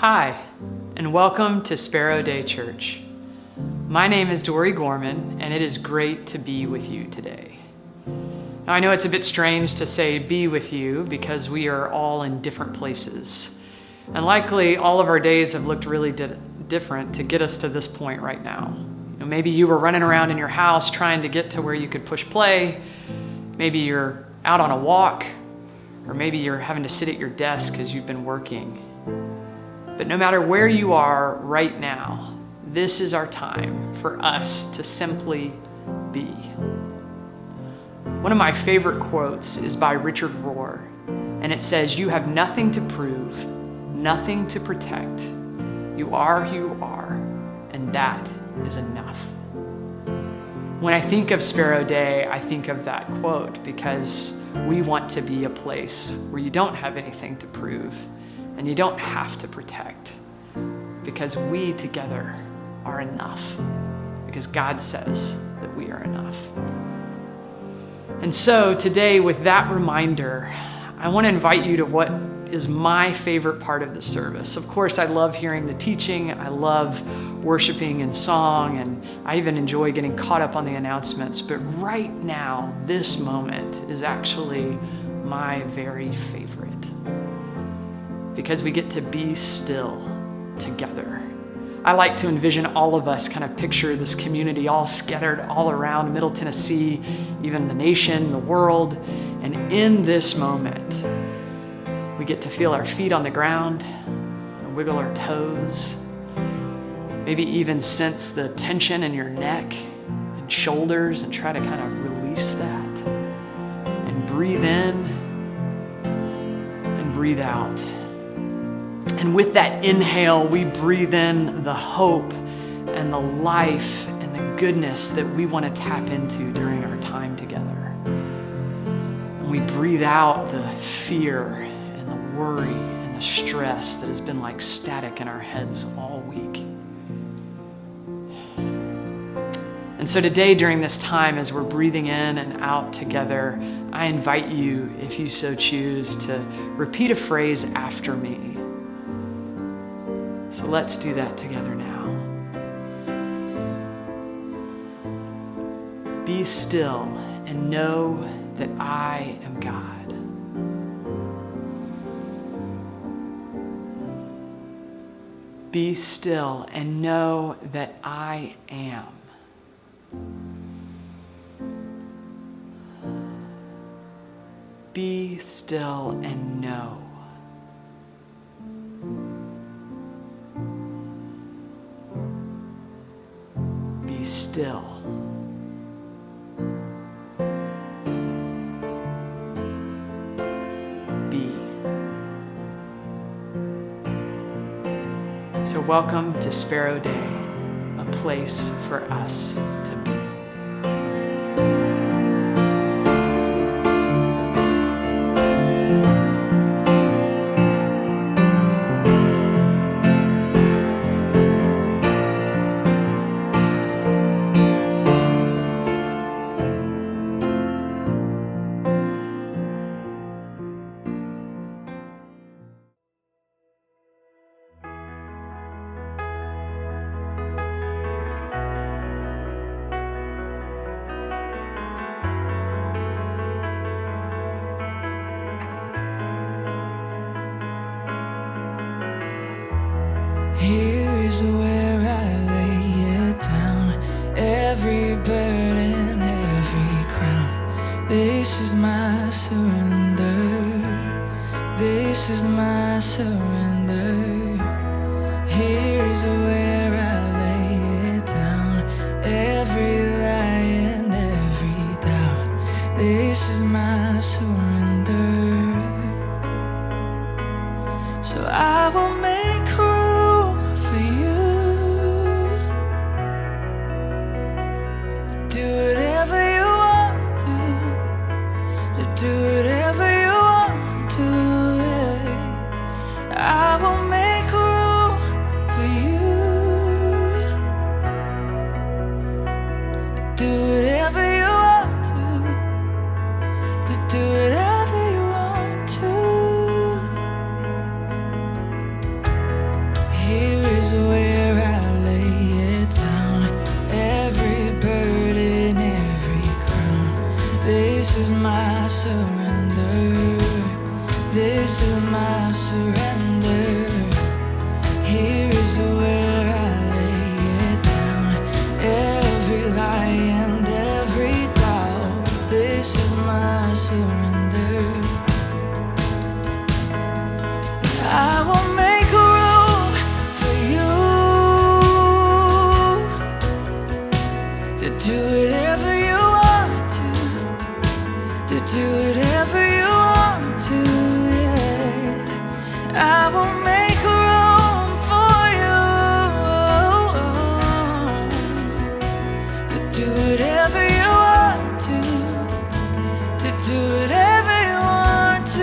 Hi, and welcome to SPERO DEI Church. My name is Dory Gorman, and it is great to be with you today. Now, I know it's a bit strange to say be with you because we are all in different places. And likely all of our days have looked really different to get us to this point right now. Maybe you were running around in your house trying to get to where you could push play. Maybe you're out on a walk, or maybe you're having to sit at your desk because you've been working. But no matter where you are right now, this is our time for us to simply be. One of my favorite quotes is by Richard Rohr, and it says, "You have nothing to prove, nothing to protect. You are who you are, and that is enough." When I think of SPERO DEI, I think of that quote because we want to be a place where you don't have anything to prove and you don't have to protect, because we together are enough, because God says that we are enough. And so today, with that reminder, I want to invite you to what is my favorite part of the service. Of course, I love hearing the teaching. I love worshiping in song, and I even enjoy getting caught up on the announcements. But right now, this moment is actually my very favorite, because we get to be still together. I like to envision all of us kind of picture this community all scattered all around Middle Tennessee, even the nation, the world. And in this moment, we get to feel our feet on the ground and wiggle our toes. Maybe even sense the tension in your neck and shoulders and try to kind of release that. And breathe in and breathe out. And with that inhale, we breathe in the hope and the life and the goodness that we want to tap into during our time together. And we breathe out the fear and the worry and the stress that has been like static in our heads all week. And so today, during this time, as we're breathing in and out together, I invite you, if you so choose, to repeat a phrase after me. So let's do that together now. Be still and know that I am God. Be still and know that I am. Be still and know. Be still. Be. So welcome to SPERO DEI, a place for us to be. Here is where I lay it down, every burden, every crown. This is my surrender. This is my surrender. Here is where I lay it down, every lie and every doubt. This is my surrender. So I will make room for you. Do whatever you want to. Do whatever you want to. I will make room for you. Do whatever you want to. Do whatever you want to. surrender. I will make room for you to do whatever you want to do whatever you want to, yeah. I will make room for you to do whatever you want to do whatever you want to.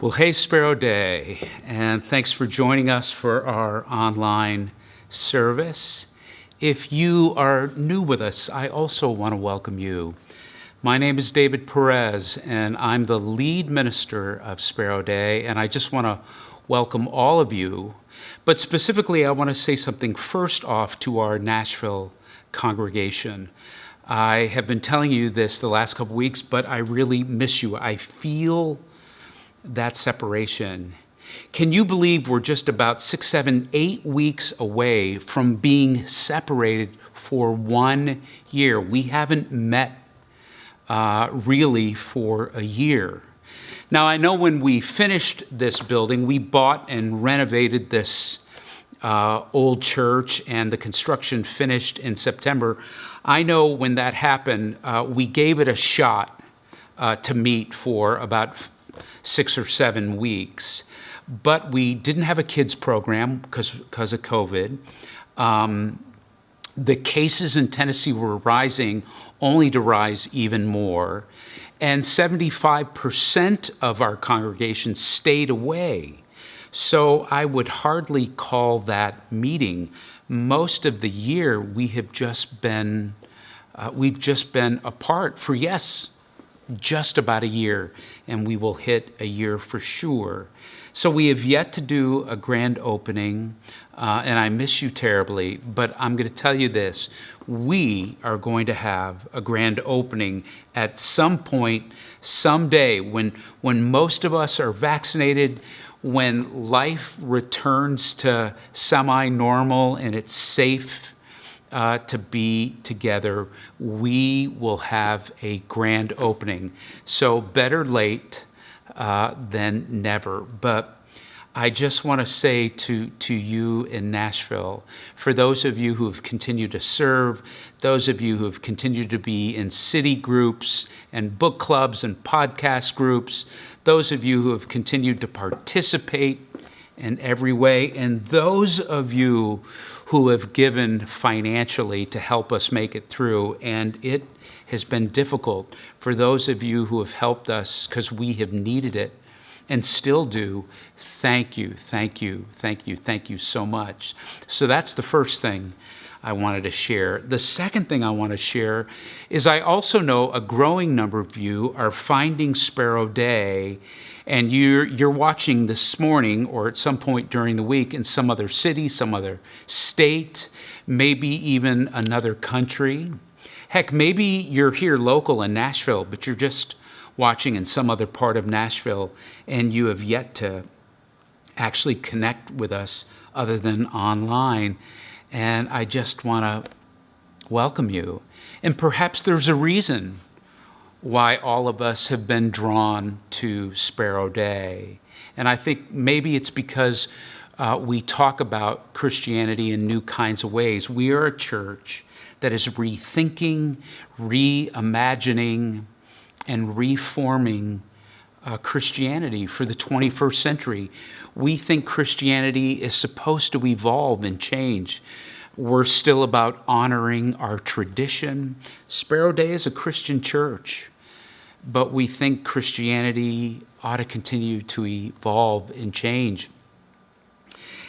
Well, hey, SPERO DEI, and thanks for joining us for our online service. If you are new with us, I also want to welcome you. My name is David Perez, and I'm the lead minister of SPERO DEI, and I just want to welcome all of you. But specifically, I want to say something first off to our Nashville congregation. I have been telling you this the last couple weeks, but I really miss you. I feel that separation. Can you believe we're just about 6, 7, 8 weeks away from being separated for 1 year? We haven't met really for a year. Now, I know when we finished this building, we bought and renovated this old church, and the construction finished in September. I know when that happened, we gave it a shot to meet for about 6 or 7 weeks, but we didn't have a kids program because of COVID. The cases in Tennessee were rising, only to rise even more, and 75% of our congregation stayed away. So I would hardly call that meeting. Most of the year we've just been apart for, yes, just about a year, and we will hit a year for sure. So we have yet to do a grand opening, and I miss you terribly, but I'm going to tell you this. We are going to have a grand opening at some point, someday, when most of us are vaccinated, when life returns to semi-normal and it's safe to be together, we will have a grand opening. So better late than never. But I just want to say to you in Nashville, for those of you who have continued to serve, those of you who have continued to be in city groups and book clubs and podcast groups, those of you who have continued to participate in every way, and those of you who have given financially to help us make it through. And it has been difficult for those of you who have helped us because we have needed it and still do. Thank you, thank you, thank you, thank you so much. So that's the first thing I wanted to share. The second thing I want to share is I also know a growing number of you are finding SPERO Day, and you're watching this morning or at some point during the week in some other city, some other state, maybe even another country. Heck, maybe you're here local in Nashville, but you're just watching in some other part of Nashville, and you have yet to actually connect with us other than online. And I just want to welcome you. And perhaps there's a reason why all of us have been drawn to SPERO Day. And I think maybe it's because we talk about Christianity in new kinds of ways. We are a church that is rethinking, reimagining, and reforming Christianity for the 21st century. We think Christianity is supposed to evolve and change. We're still about honoring our tradition. SPERO Day is a Christian church, but we think Christianity ought to continue to evolve and change.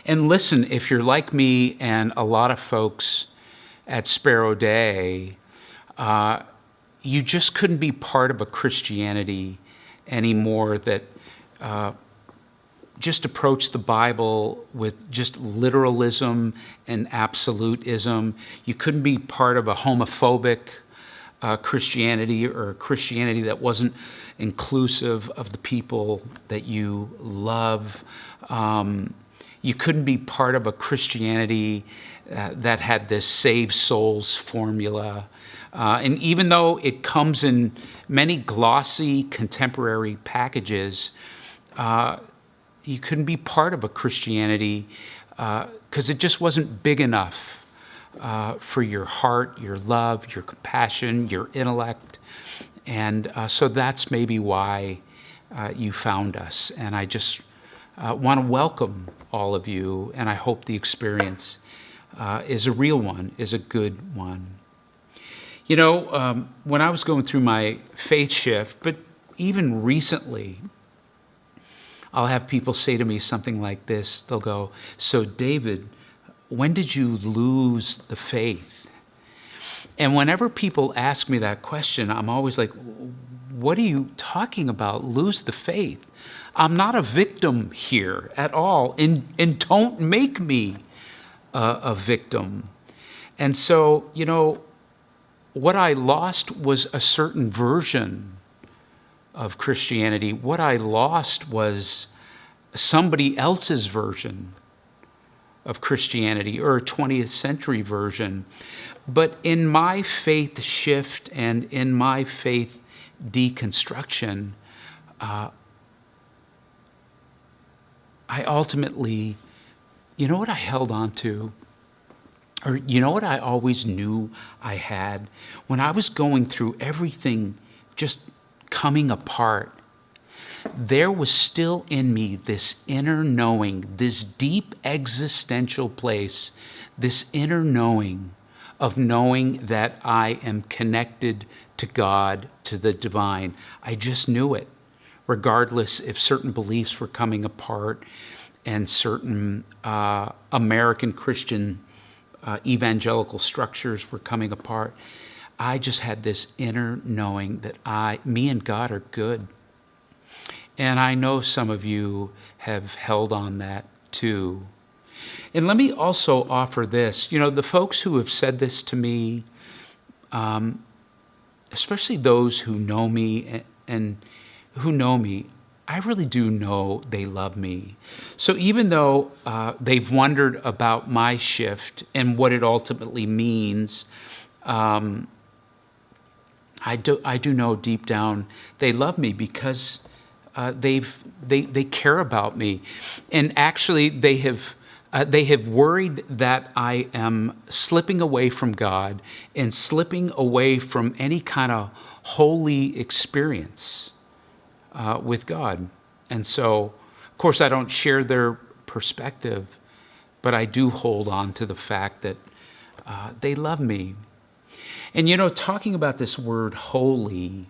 And listen, if you're like me and a lot of folks at SPERO Day, you just couldn't be part of a Christianity anymore that just approach the Bible with just literalism and absolutism. You couldn't be part of a homophobic Christianity or a Christianity that wasn't inclusive of the people that you love. You couldn't be part of a Christianity that had this save souls formula. And even though it comes in many glossy contemporary packages, you couldn't be part of a Christianity because it just wasn't big enough for your heart, your love, your compassion, your intellect. And so that's maybe why you found us. And I just want to welcome all of you, and I hope the experience is a real one, is a good one. You know, when I was going through my faith shift, but even recently, I'll have people say to me something like this. They'll go, "So David, when did you lose the faith?" And whenever people ask me that question, I'm always like, what are you talking about, lose the faith? I'm not a victim here at all, and don't make me a victim. And so, you know, what I lost was a certain version of Christianity. What I lost was somebody else's version of Christianity, or a 20th century version. But in my faith shift and in my faith deconstruction, I ultimately, you know what I held on to? Or you know what I always knew I had? When I was going through everything just coming apart, there was still in me this inner knowing, this deep existential place, this inner knowing of knowing that I am connected to God, to the divine. I just knew it, regardless if certain beliefs were coming apart and certain American Christian evangelical structures were coming apart. I just had this inner knowing that me and God are good. And I know some of you have held on that too. And let me also offer this. You know, the folks who have said this to me, especially those who know me and who know me, I really do know they love me. So even though they've wondered about my shift and what it ultimately means, I do know deep down they love me because they care about me, and actually they have worried that I am slipping away from God and slipping away from any kind of holy experience with God. And so, of course, I don't share their perspective, but I do hold on to the fact that they love me. And you know, talking about this word holy,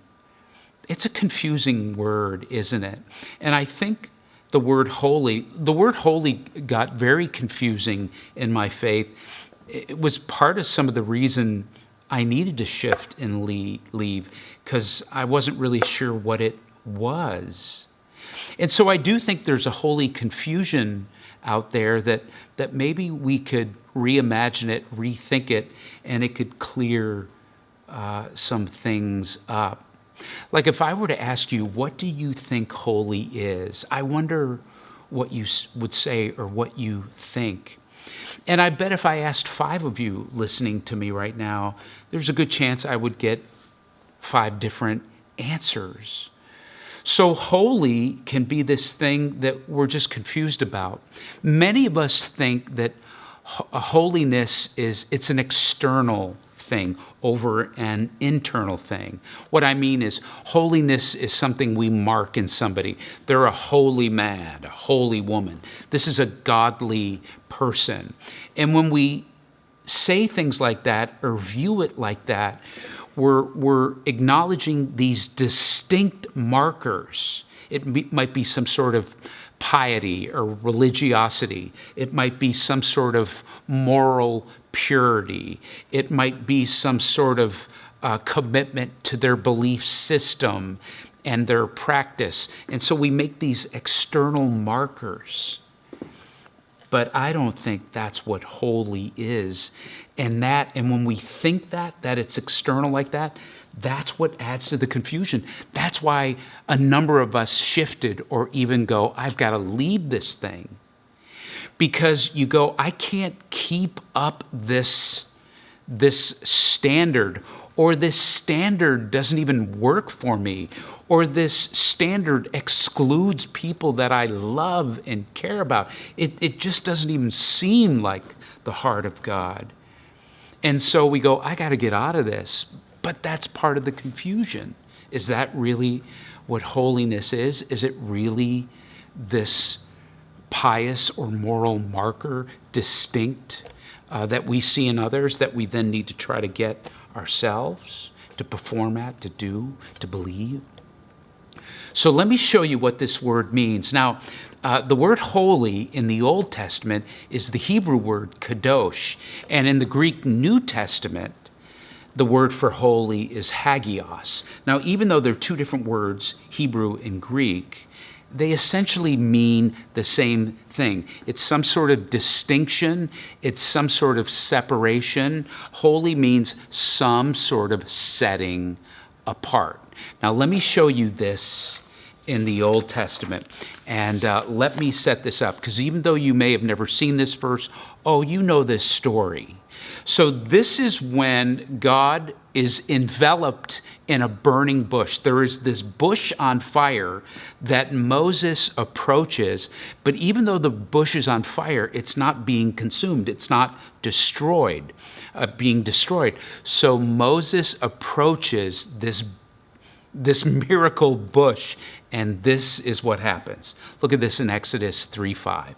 it's a confusing word, isn't it? And I think the word holy got very confusing in my faith it was part of some of the reason I needed to shift and leave, because I wasn't really sure what it was. And so I do think there's a holy confusion out there that maybe we could reimagine it, rethink it, and it could clear some things up. Like if I were to ask you, what do you think holy is? I wonder what you would say or what you think. And I bet if I asked 5 of you listening to me right now, there's a good chance I would get 5 different answers. So holy can be this thing that we're just confused about. Many of us think that holiness it's an external thing over an internal thing. What I mean is holiness is something we mark in somebody. They're a holy man, a holy woman. This is a godly person. And when we say things like that or view it like that, we're acknowledging these distinct markers. It might be some sort of piety or religiosity. It might be some sort of moral purity. It might be some sort of commitment to their belief system and their practice. And so we make these external markers. But I don't think that's what holy is. And when we think that it's external like that, that's what adds to the confusion. That's why a number of us shifted or even go, I've got to leave this thing. Because you go, I can't keep up this standard, or this standard doesn't even work for me, or this standard excludes people that I love and care about. It just doesn't even seem like the heart of God. And so we go, I got to get out of this. But that's part of the confusion. Is that really what holiness is? Is it really this pious or moral marker, distinct, that we see in others that we then need to try to get ourselves to perform at, to do, to believe? So let me show you what this word means. Now, the word holy in the Old Testament is the Hebrew word kadosh. And in the Greek New Testament, the word for holy is hagios. Now, even though they're 2 different words, Hebrew and Greek, they essentially mean the same thing. It's some sort of distinction. It's some sort of separation. Holy means some sort of setting apart. Now, let me show you this in the Old Testament. And let me set this up, because even though you may have never seen this verse, you know this story. So this is when God is enveloped in a burning bush. There is this bush on fire that Moses approaches, but even though the bush is on fire, it's not being consumed. It's not being destroyed. So Moses approaches this miracle bush, and this is what happens. Look at this in Exodus 3:5.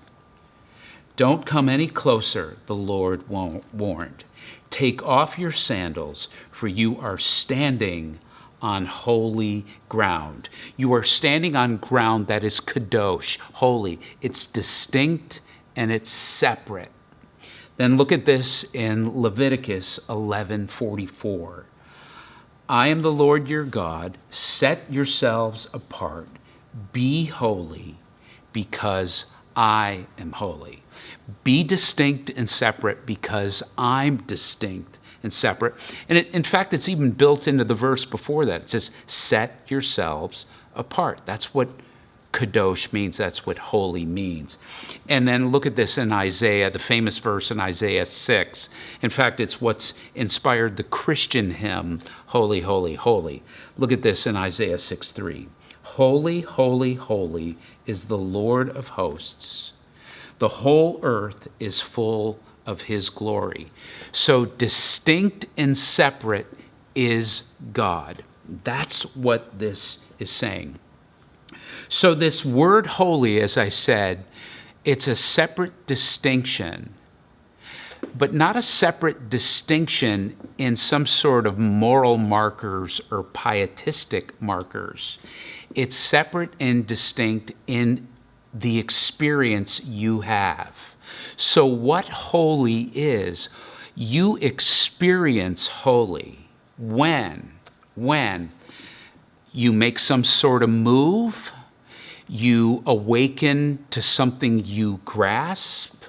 Don't come any closer, the Lord warned. Take off your sandals, for you are standing on holy ground. You are standing on ground that is kadosh, holy. It's distinct and it's separate. Then look at this in Leviticus 11:44. I am the Lord your God. Set yourselves apart. Be holy, because I am holy. Be distinct and separate, because I'm distinct and separate. And in fact, it's even built into the verse before that. It says, set yourselves apart. That's what kadosh means. That's what holy means. And then look at this in Isaiah, the famous verse in Isaiah 6. In fact, it's what's inspired the Christian hymn, Holy, Holy, Holy. Look at this in Isaiah 6:3. Holy, holy, holy is the Lord of hosts. The whole earth is full of his glory. So distinct and separate is God. That's what this is saying. So this word holy, as I said, it's a separate distinction, but not a separate distinction in some sort of moral markers or pietistic markers. It's separate and distinct in the experience you have. So what holy is You experience holy when you make some sort of move, you awaken to something you grasp,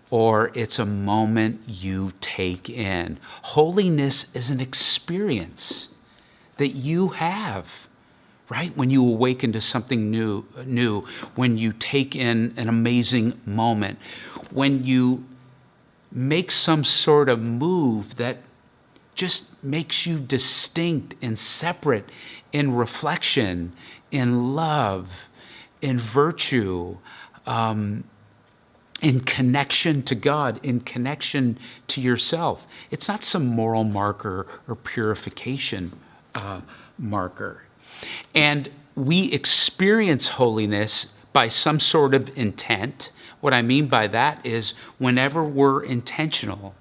or it's a moment you take in. Holiness is an experience that you have, right? When you awaken to something new, when you take in an amazing moment, when you make some sort of move that just makes you distinct and separate in reflection, in love, in virtue, in connection to God, in connection to yourself. It's not some moral marker or purification marker. And we experience holiness by some sort of intent. What I mean by that is whenever we're intentional.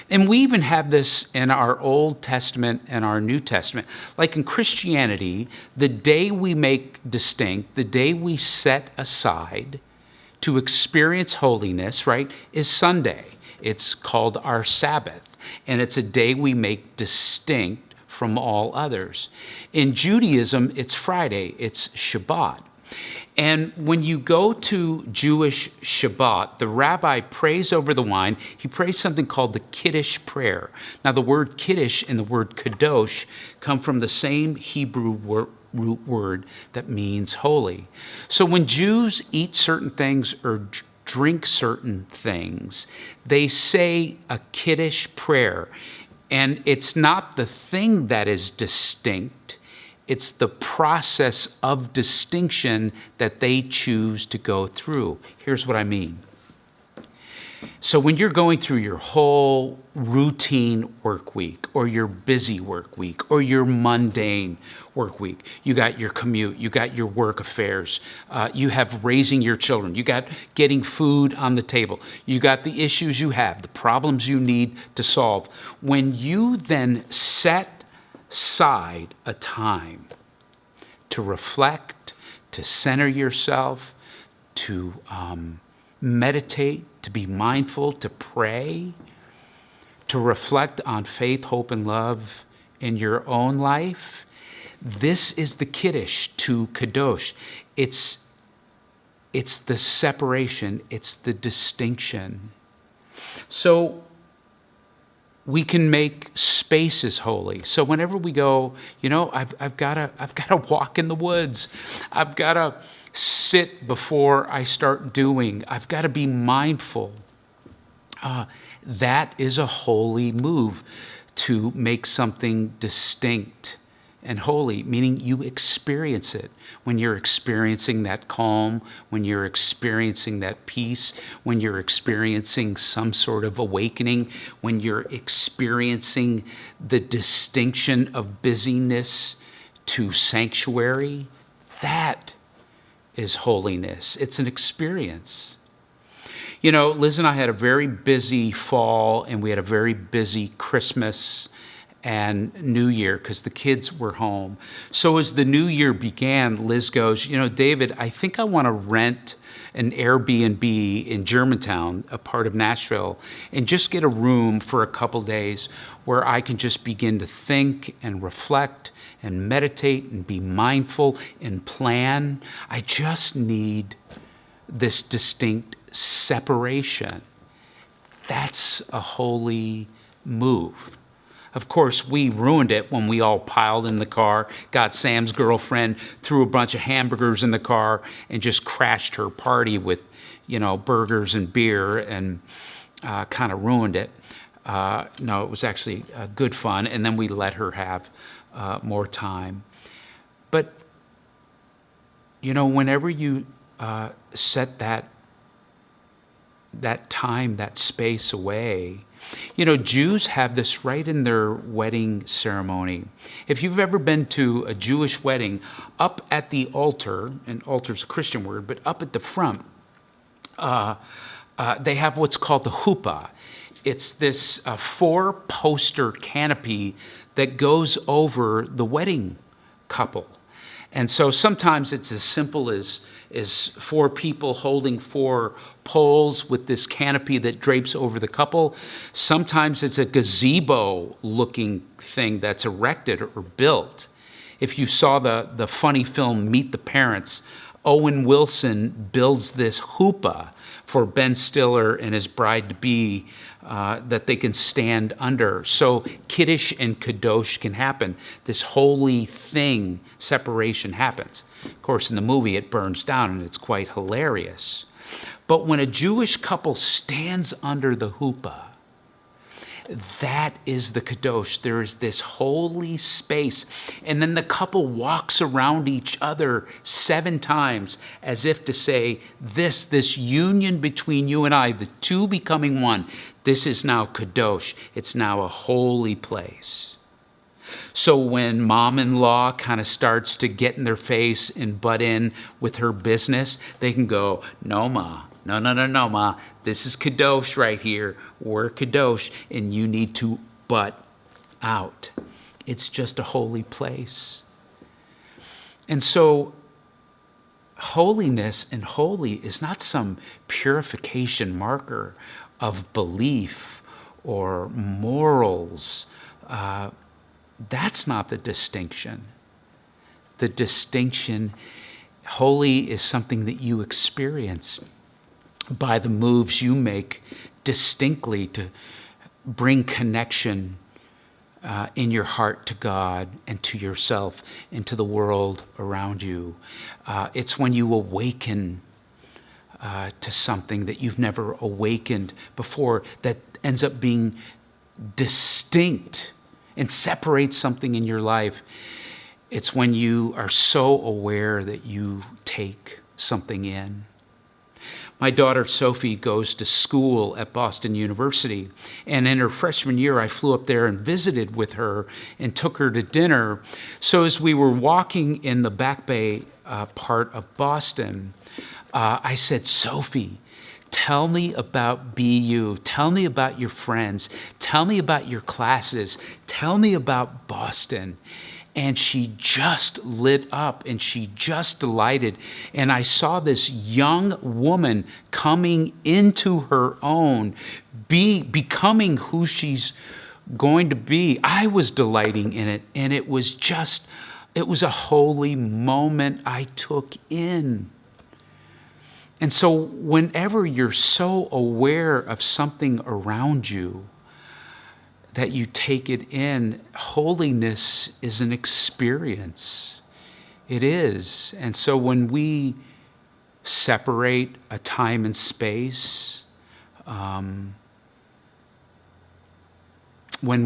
And we even have this in our Old Testament and our New Testament. Like in Christianity, the day we make distinct, the day we set aside to experience holiness, right, is Sunday. It's called our Sabbath. And it's a day we make distinct from all others. In Judaism, it's Friday. It's Shabbat. And when you go to Jewish Shabbat, the rabbi prays over the wine. He prays something called the Kiddush prayer. Now, the word Kiddush and the word Kadosh come from the same Hebrew root word that means holy. So when Jews eat certain things or drink certain things, they say a Kiddush prayer. And it's not the thing that is distinct. It's the process of distinction that they choose to go through. Here's what I mean. So when you're going through your whole routine work week, or your busy work week, or your mundane work week, you got your commute, you got your work affairs, you have raising your children, you got getting food on the table, you got the issues you have, the problems you need to solve. When you then set aside a time to reflect, to center yourself, to meditate, to be mindful, to pray, to reflect on faith, hope, and love in your own life, this is the Kiddush to Kadosh. It's the separation, it's the distinction. So we can make spaces holy. So whenever we go, I've got to walk in the woods. I've got to sit before I start doing. I've got to be mindful. That is a holy move, to make something distinct and holy, meaning you experience it. When you're experiencing that calm, when you're experiencing that peace, when you're experiencing some sort of awakening, when you're experiencing the distinction of busyness to sanctuary, that is holiness. It's an experience. Liz and I had a very busy fall, and we had a very busy Christmas and New Year because the kids were home. So as the new year began, Liz goes, David, I think I want to rent an Airbnb in Germantown, a part of Nashville, and just get a room for a couple days where I can just begin to think and reflect and meditate and be mindful and plan. I just need this distinct separation. That's a holy move. Of course, we ruined it when we all piled in the car, got Sam's girlfriend, threw a bunch of hamburgers in the car, and just crashed her party with, burgers and beer, and kind of ruined it. No, it was actually good fun, and then we let her have more time. But, whenever you set that time, that space away, Jews have this right in their wedding ceremony. If you've ever been to a Jewish wedding, up at the altar, and altar's a Christian word, but up at the front, they have what's called the huppah. It's this 4-poster canopy that goes over the wedding couple. And so sometimes it's as simple as four people holding four poles with this canopy that drapes over the couple. Sometimes it's a gazebo-looking thing that's erected or built. If you saw the funny film Meet the Parents, Owen Wilson builds this chuppah for Ben Stiller and his bride-to-be that they can stand under. So Kiddush and Kadosh can happen. This holy thing, separation happens. Of course, in the movie, it burns down, and it's quite hilarious. But when a Jewish couple stands under the chuppah, that is the Kadosh. There is this holy space. And then the couple walks around each other 7 times as if to say, this union between you and I, the two becoming one, this is now Kadosh. It's now a holy place. So when mom-in-law kind of starts to get in their face and butt in with her business, they can go, no, Ma. No, Ma. This is Kadosh right here. We're Kadosh, and you need to butt out. It's just a holy place. And so holiness and holy is not some purification marker of belief or morals. That's not the distinction. The distinction, holy is something that you experience by the moves you make distinctly to bring connection in your heart to God and to yourself and to the world around you. It's when you awaken to something that you've never awakened before that ends up being distinct and separates something in your life. It's when you are so aware that you take something in. My daughter Sophie goes to school at Boston University, and in her freshman year, I flew up there and visited with her and took her to dinner. So as we were walking in the Back Bay part of Boston, I said, Sophie, tell me about BU. Tell me about your friends. Tell me about your classes. Tell me about Boston. And she just lit up and she just delighted. And I saw this young woman coming into her own, becoming who she's going to be. I was delighting in it. And it was a holy moment I took in. And so whenever you're so aware of something around you, that you take it in, holiness is an experience. It is. And so when we separate a time and space, when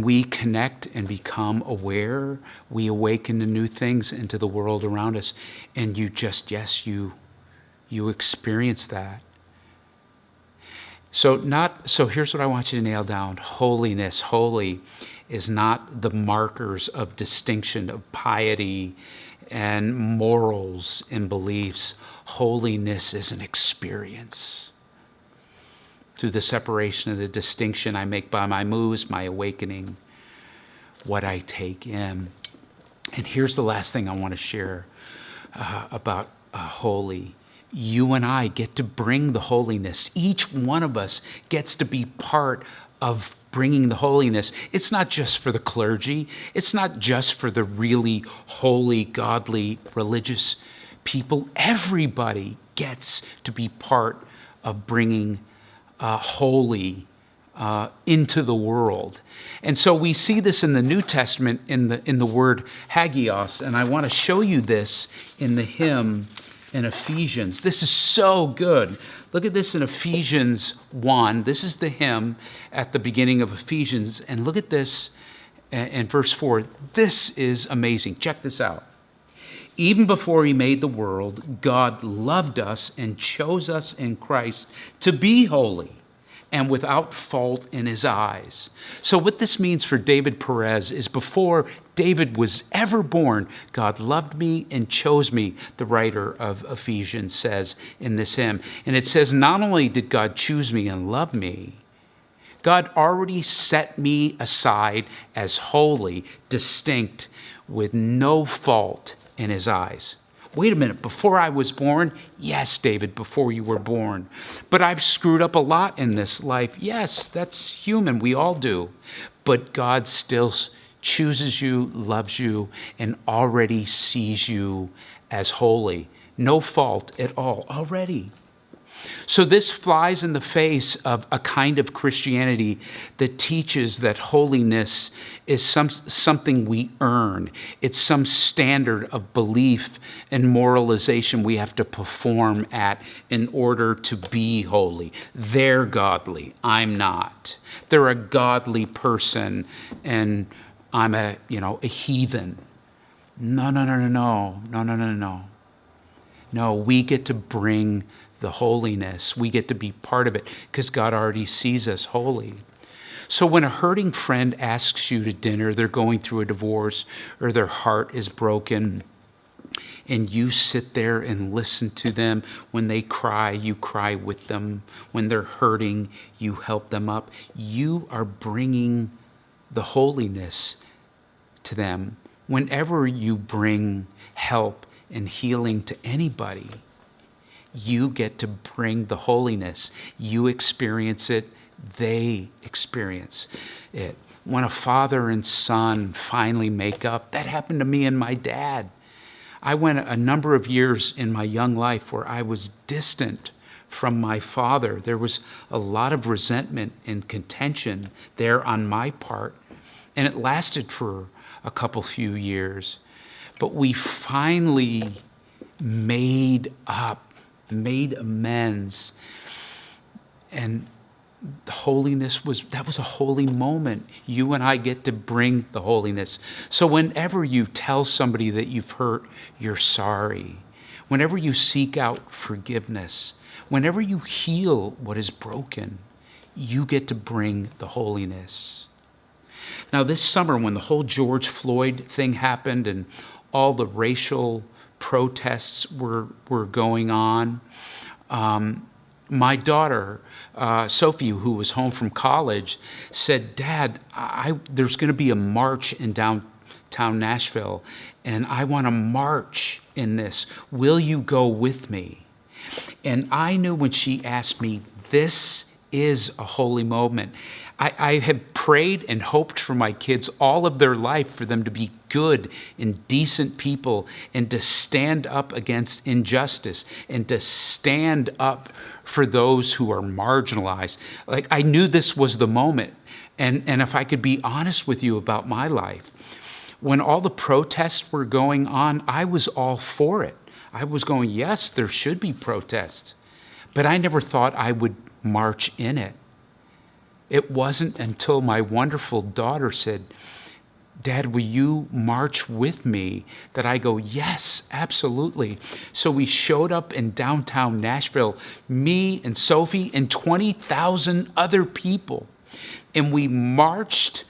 we connect and become aware, we awaken to new things into the world around us. And you experience that. So here's what I want you to nail down. Holiness, holy, is not the markers of distinction, of piety and morals and beliefs. Holiness is an experience. Through the separation of the distinction I make by my moves, my awakening, what I take in. And here's the last thing I want to share about holy. You and I get to bring the holiness. Each one of us gets to be part of bringing the holiness. It's not just for the clergy. It's not just for the really holy, godly, religious people. Everybody gets to be part of bringing holy into the world. And so we see this in the New Testament in the word hagios. And I want to show you this in the hymn in Ephesians. This is so good. Look at this in Ephesians 1. This is the hymn at the beginning of Ephesians. And look at this in verse 4. This is amazing. Check this out. Even before he made the world, God loved us and chose us in Christ to be holy and without fault in his eyes. So what this means for David Perez is before David was ever born, God loved me and chose me, the writer of Ephesians says in this hymn. And it says, not only did God choose me and love me, God already set me aside as holy, distinct, with no fault in his eyes. Wait a minute, before I was born? Yes, David, before you were born. But I've screwed up a lot in this life. Yes, that's human. We all do. But God still chooses you, loves you, and already sees you as holy. No fault at all already. So this flies in the face of a kind of Christianity that teaches that holiness is something we earn. It's some standard of belief and moralization we have to perform at in order to be holy. They're godly. I'm not. They're a godly person, and I'm a heathen. No. No, we get to bring the holiness. We get to be part of it because God already sees us holy. So when a hurting friend asks you to dinner, they're going through a divorce or their heart is broken, and you sit there and listen to them. When they cry, you cry with them. When they're hurting, you help them up. You are bringing the holiness to them. Whenever you bring help and healing to anybody, you get to bring the holiness. You experience it, they experience it. When a father and son finally make up, that happened to me and my dad. I went a number of years in my young life where I was distant from my father. There was a lot of resentment and contention there on my part, and it lasted for a few years. But we finally made amends, and the holiness was a holy moment. You and I get to bring the holiness. So whenever you tell somebody that you've hurt, you're sorry. Whenever you seek out forgiveness, whenever you heal what is broken, you get to bring the holiness. Now this summer, when the whole George Floyd thing happened and all the racial protests were going on, my daughter, Sophie, who was home from college, said, "Dad, there's going to be a march in downtown Nashville, and I want to march in this. Will you go with me?" And I knew when she asked me, this is a holy moment. I have prayed and hoped for my kids all of their life for them to be good and decent people and to stand up against injustice and to stand up for those who are marginalized. Like, I knew this was the moment. And if I could be honest with you about my life, when all the protests were going on, I was all for it. I was going, yes, there should be protests. But I never thought I would march in it. It wasn't until my wonderful daughter said, "Dad, will you march with me?" that I go, yes, absolutely. So we showed up in downtown Nashville, me and Sophie and 20,000 other people. And we marched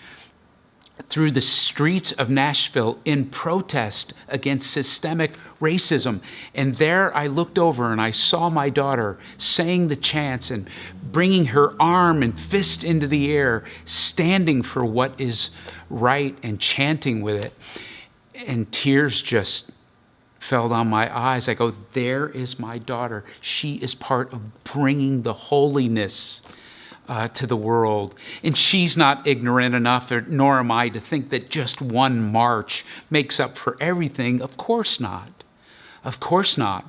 through the streets of Nashville in protest against systemic racism. And there I looked over and I saw my daughter saying the chants and bringing her arm and fist into the air, standing for what is right and chanting with it. And tears just fell down my eyes. I go, there is my daughter. She is part of bringing the holiness to the world. And she's not ignorant enough, nor am I, to think that just one march makes up for everything. Of course not. Of course not.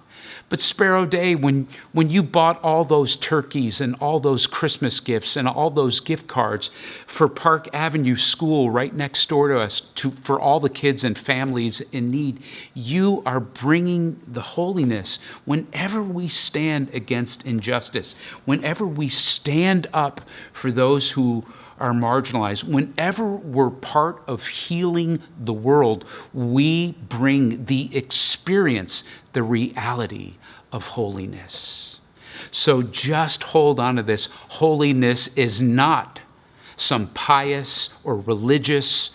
But SPERO DEI, when you bought all those turkeys and all those Christmas gifts and all those gift cards for Park Avenue School right next door to us for all the kids and families in need, you are bringing the holiness. Whenever we stand against injustice, whenever we stand up for those who are marginalized, whenever we're part of healing the world, we bring the experience, the reality of holiness. So just hold on to this. Holiness is not some pious or religious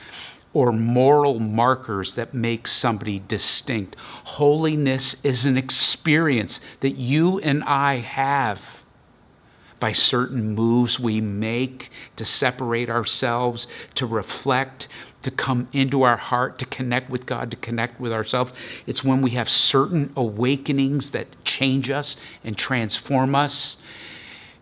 or moral markers that make somebody distinct. Holiness is an experience that you and I have by certain moves we make to separate ourselves, to reflect, to come into our heart, to connect with God, to connect with ourselves. It's when we have certain awakenings that change us and transform us.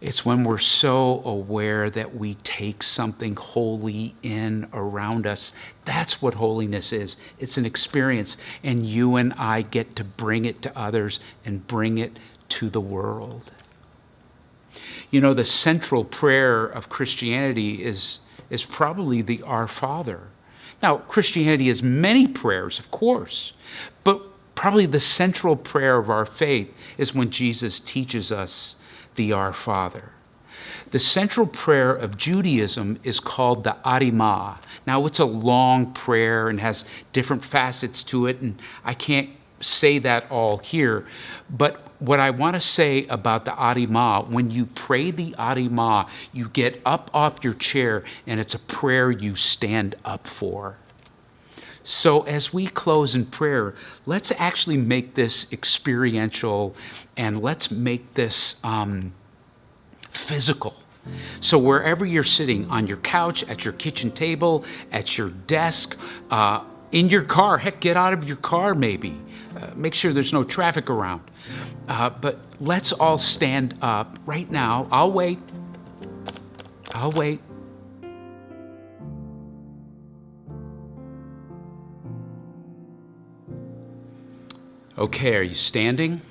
It's when we're so aware that we take something holy in around us. That's what holiness is. It's an experience, and you and I get to bring it to others and bring it to the world. You know, the central prayer of Christianity is probably the Our Father. Now, Christianity has many prayers, of course, but probably the central prayer of our faith is when Jesus teaches us the Our Father. The central prayer of Judaism is called the Arima. Now, it's a long prayer and has different facets to it, and I can't say that all here. But what I want to say about the Arima, when you pray the Arima, you get up off your chair, and it's a prayer you stand up for. So as we close in prayer, let's actually make this experiential, and let's make this physical. So wherever you're sitting, on your couch, at your kitchen table, at your desk, in your car, heck, get out of your car maybe. Make sure there's no traffic around. But let's all stand up right now. I'll wait. Okay, are you standing?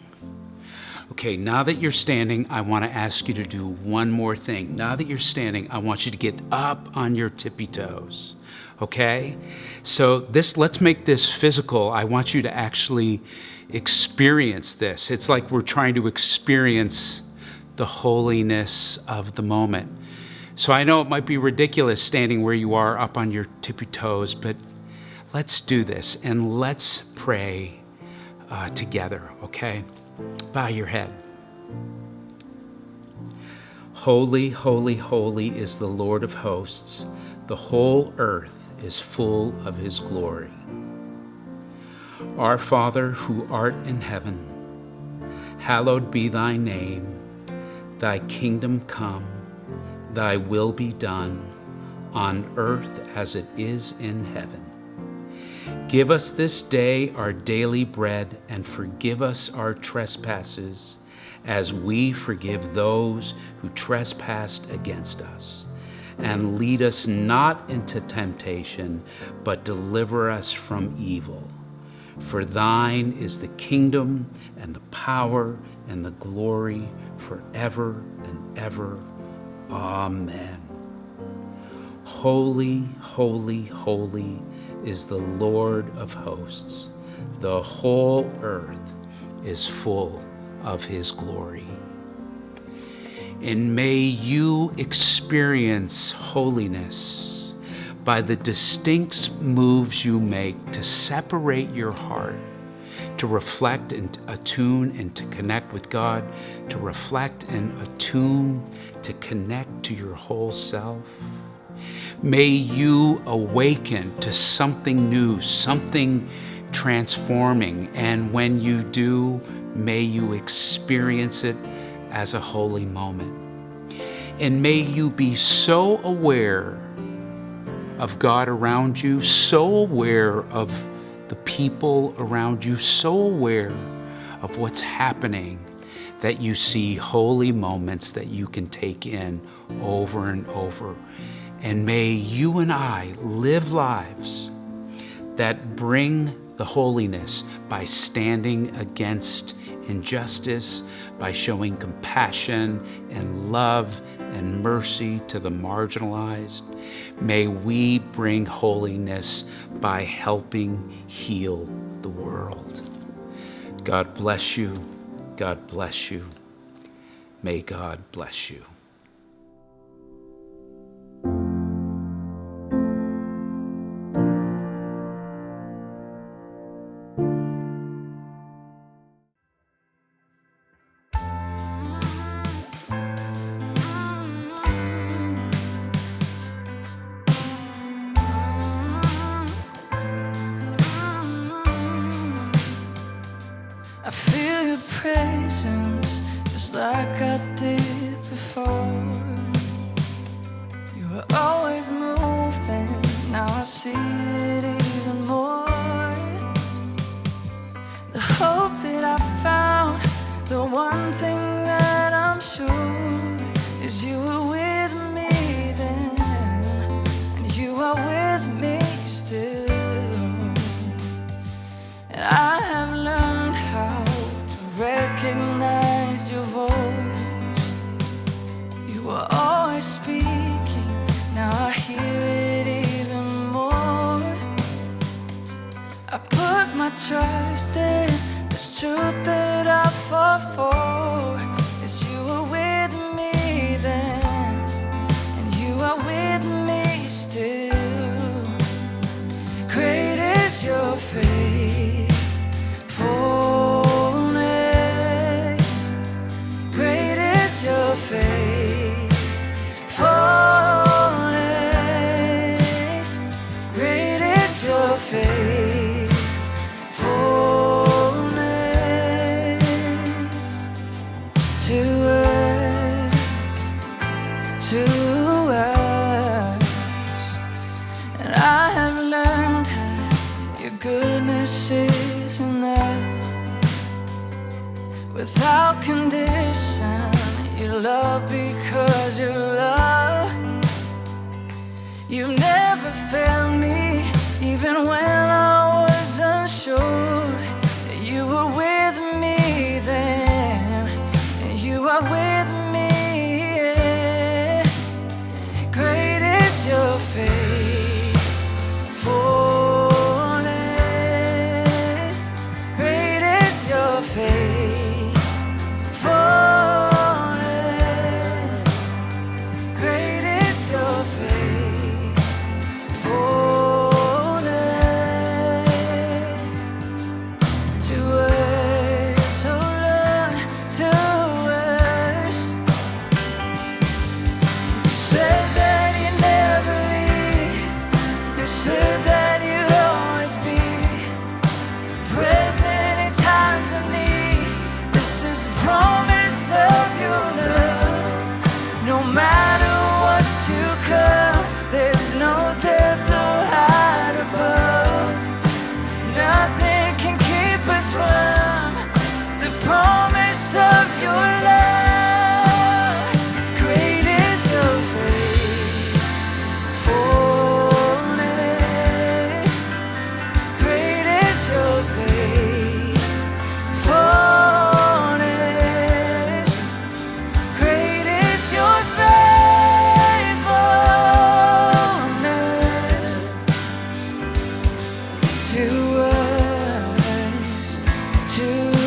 Okay, now that you're standing, I want to ask you to do one more thing. Now that you're standing, I want you to get up on your tippy toes. Okay? So let's make this physical. I want you to actually experience this. It's like we're trying to experience the holiness of the moment. So I know it might be ridiculous standing where you are up on your tippy toes, but let's do this and let's pray together, okay? Bow your head. Holy, holy, holy is the Lord of hosts. The whole earth is full of his glory. Our Father, who art in heaven, hallowed be thy name. Thy kingdom come, thy will be done, on earth as it is in heaven. Give us this day our daily bread, and forgive us our trespasses, as we forgive those who trespass against us. And lead us not into temptation, but deliver us from evil. For thine is the kingdom, and the power, and the glory, forever and ever. Amen. Holy, holy, holy is the Lord of hosts. The whole earth is full of his glory. And may you experience holiness by the distinct moves you make to separate your heart, to reflect and attune and to connect with God, to reflect and attune, to connect to your whole self. May you awaken to something new, something transforming, and when you do, may you experience it as a holy moment. And may you be so aware of God around you, so aware of the people around you, so aware of what's happening, that you see holy moments that you can take in over and over. And may you and I live lives that bring the holiness by standing against injustice, by showing compassion and love and mercy to the marginalized. May we bring holiness by helping heal the world. God bless you. God bless you. May God bless you. I feel your presence just like I did before. see it even more. The hope that I found, the one thing that I'm sure is you were with me then, and you are with me still. And I have learned how to recognize your voice. You are always speaking, now I hear it even more. I put my trust in this truth that I fought for, is you were with me then, and you are with me still. Great is your faithfulness, great is your faithfulness, great is your faithfulness to us. And I have learned how your goodness is enough. Without condition, you love because you love. You've never failed me, even when I was unsure. You were with me then, and you are with me. Great is your faithfulness, great is your faithfulness, great is your faithfulness to us, oh Lord, to us. You said that you never leave, you said that you'd always be present in times of need. This is the promise of your love. No matter what you come, there's no depth or height above. Nothing can keep us from the promise of your love. Great is your faithfulness, great is your faithfulness, great is your faithfulness to us, to us.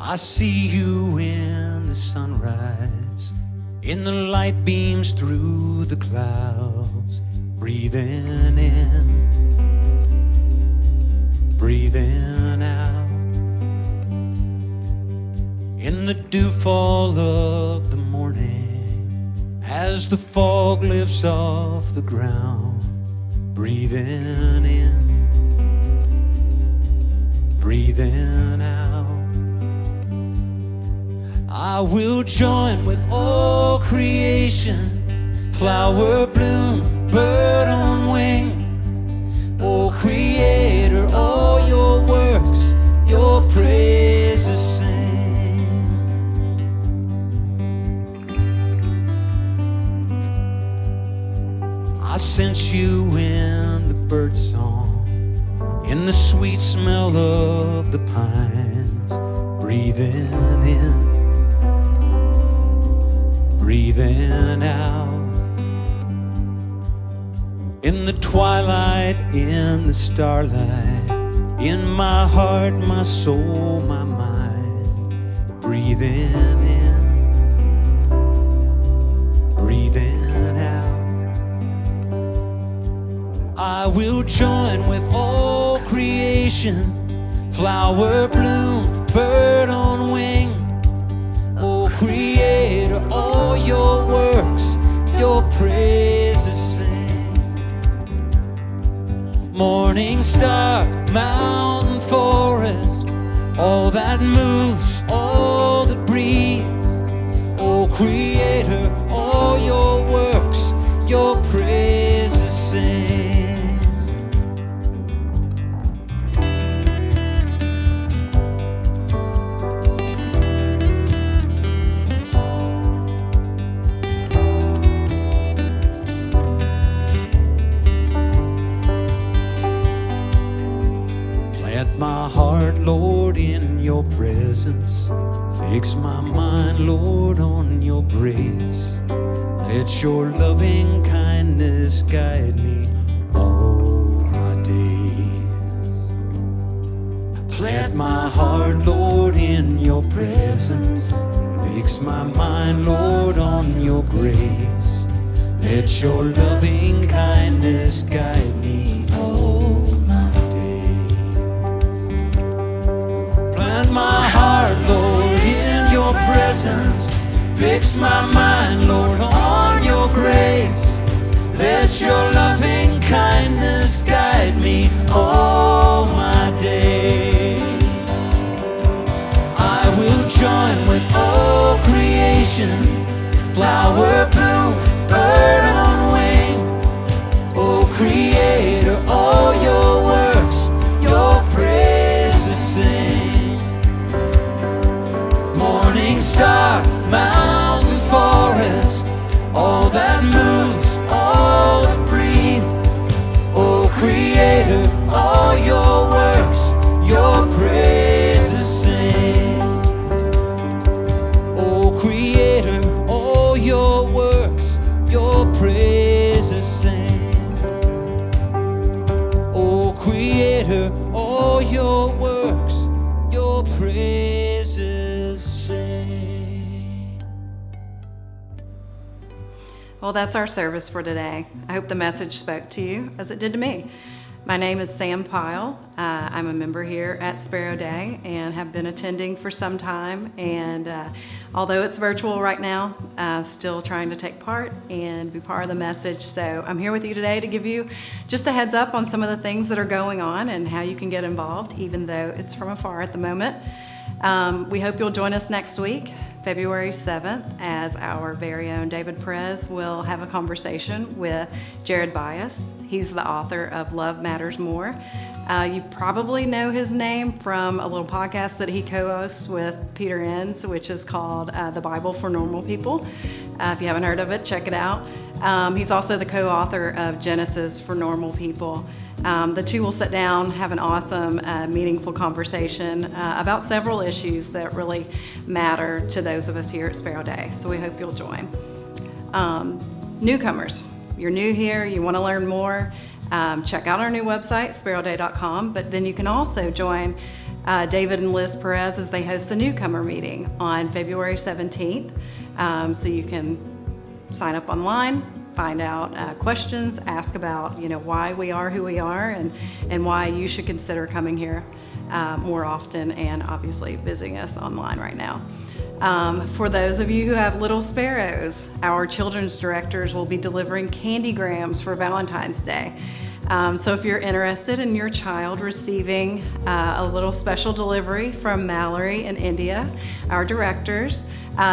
I see you in the sunrise, in the light beams through the clouds, breathing in, breathing out. In the dewfall of the morning, as the fog lifts off the ground, breathing in, breathing out. I will join with all creation, flower bloom, bird on wing. O Creator, all your works, your praises sing. I sense you in the bird song, in the sweet smell of the pines, breathing in, breathing out. In the twilight, in the starlight, in my heart, my soul, my mind, breathing in, breathing out. I will join with all creation, flower bloom, bird on wing. Oh, Creator, all your works, your praises sing. Morning star, mountain, forest, all that moves, all that breathes. Oh, Creator, all your works, your praises sing. Plant my heart, Lord, in your presence. Fix my mind, Lord, on your grace. Let your loving kindness guide me all my days. Plant my heart, Lord, in your presence. Fix my mind, Lord, on your grace. Let your loving kindness guide me all my days. Plant my heart, Lord, in your presence. Fix my mind, Lord, on your grace. Let your loving kindness guide me all my days. I will join with all creation, flower bloom, bird on wing. Oh, Creator, all your works, your praises sing. Morning star, mountain, forest, all that moves, all that breathes. Oh, Creator, all your works, your praises sing. Oh, Creator, all your works, your praises sing. Oh, Creator, all your works, your praises sing. Well, that's our service for today. I hope the message spoke to you as it did to me. My name is Sam Pyle. I'm a member here at SPERO DEI and have been attending for some time. And although it's virtual right now, still trying to take part and be part of the message. So I'm here with you today to give you just a heads up on some of the things that are going on and how you can get involved, even though it's from afar at the moment. We hope you'll join us next week, February 7th, as our very own David Perez will have a conversation with Jared Bias. He's the author of Love Matters More. You probably know his name from a little podcast that he co-hosts with Peter Enns, which is called The Bible for Normal People. If you haven't heard of it, check it out. He's also the co-author of Genesis for Normal People. The two will sit down, have an awesome, meaningful conversation about several issues that really matter to those of us here at SPERO DEI. So we hope you'll join. Newcomers, you're new here, you want to learn more, check out our new website, sperodei.com, but then you can also join David and Liz Perez as they host the newcomer meeting on February 17th. So you can sign up online, find out questions, ask about why we are who we are and why you should consider coming here more often and obviously visiting us online right now. For those of you who have little sparrows, our children's directors will be delivering candygrams for Valentine's Day. So if you're interested in your child receiving a little special delivery from Mallory and India, our directors,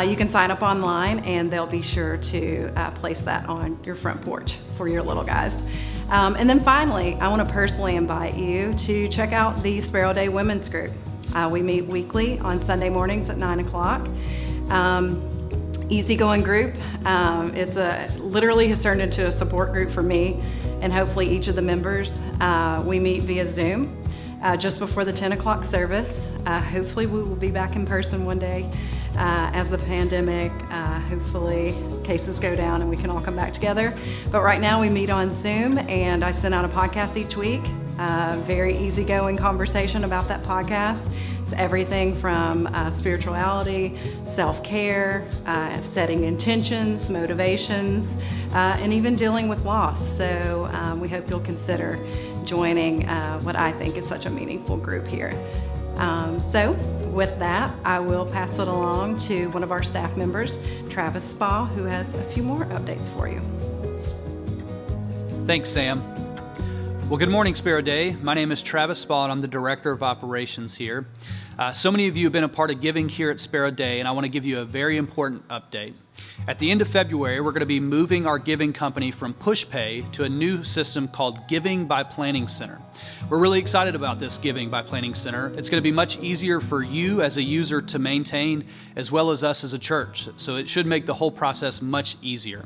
you can sign up online and they'll be sure to place that on your front porch for your little guys. And then finally, I want to personally invite you to check out the SPERO DEI Women's Group. We meet weekly on Sunday mornings at 9 o'clock. Easygoing group. It's literally has turned into a support group for me and hopefully each of the members. We meet via Zoom just before the 10 o'clock service. Hopefully we will be back in person one day as the pandemic, hopefully cases go down and we can all come back together. But right now we meet on Zoom and I send out a podcast each week. Very easygoing conversation about that podcast. It's everything from spirituality, self-care, setting intentions, motivations, and even dealing with loss. So we hope you'll consider joining what I think is such a meaningful group here. So with that, I will pass it along to one of our staff members, Travis Spa, who has a few more updates for you. Thanks, Sam. Well, good morning, SPERO Day. My name is Travis Spa, and I'm the Director of Operations here. So many of you have been a part of giving here at SPERO Day, and I want to give you a very important update. At the end of February, we're going to be moving our giving company from PushPay to a new system called Giving by Planning Center. We're really excited about this Giving by Planning Center. It's going to be much easier for you as a user to maintain, as well as us as a church. So it should make the whole process much easier.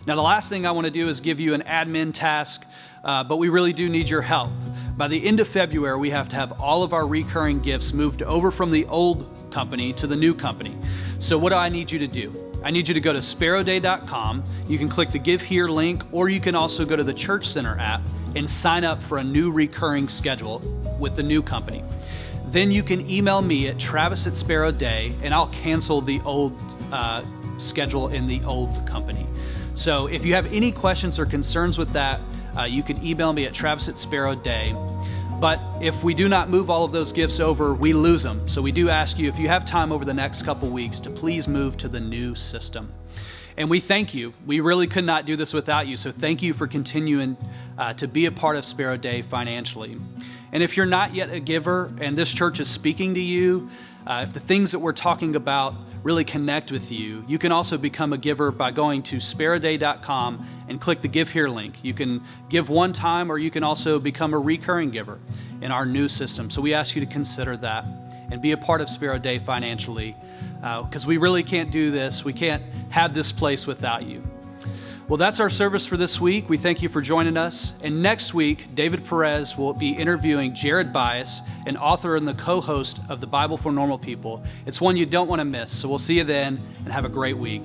Now, the last thing I want to do is give you an admin task, but we really do need your help. By the end of February, we have to have all of our recurring gifts moved over from the old company to the new company. So what do I need you to do? I need you to go to SPERODEI.com. You can click the Give Here link, or you can also go to the Church Center app and sign up for a new recurring schedule with the new company. Then you can email me at travis@SPERODEI, and I'll cancel the old schedule in the old company. So if you have any questions or concerns with that, you can email me at travis@SPERODEI. But if we do not move all of those gifts over, we lose them. So we do ask you, if you have time over the next couple weeks, to please move to the new system. And we thank you. We really could not do this without you. So thank you for continuing to be a part of SPERO Day financially. And if you're not yet a giver and this church is speaking to you, if the things that we're talking about really connect with you, you can also become a giver by going to SPERODEI.com and click the Give Here link. You can give one time, or you can also become a recurring giver in our new system. So we ask you to consider that and be a part of SPERO Day financially, because we really can't do this. We can't have this place without you. Well, that's our service for this week. We thank you for joining us. And next week, David Perez will be interviewing Jared Bias, an author and the co-host of the Bible for Normal People. It's one you don't want to miss. So we'll see you then, and have a great week.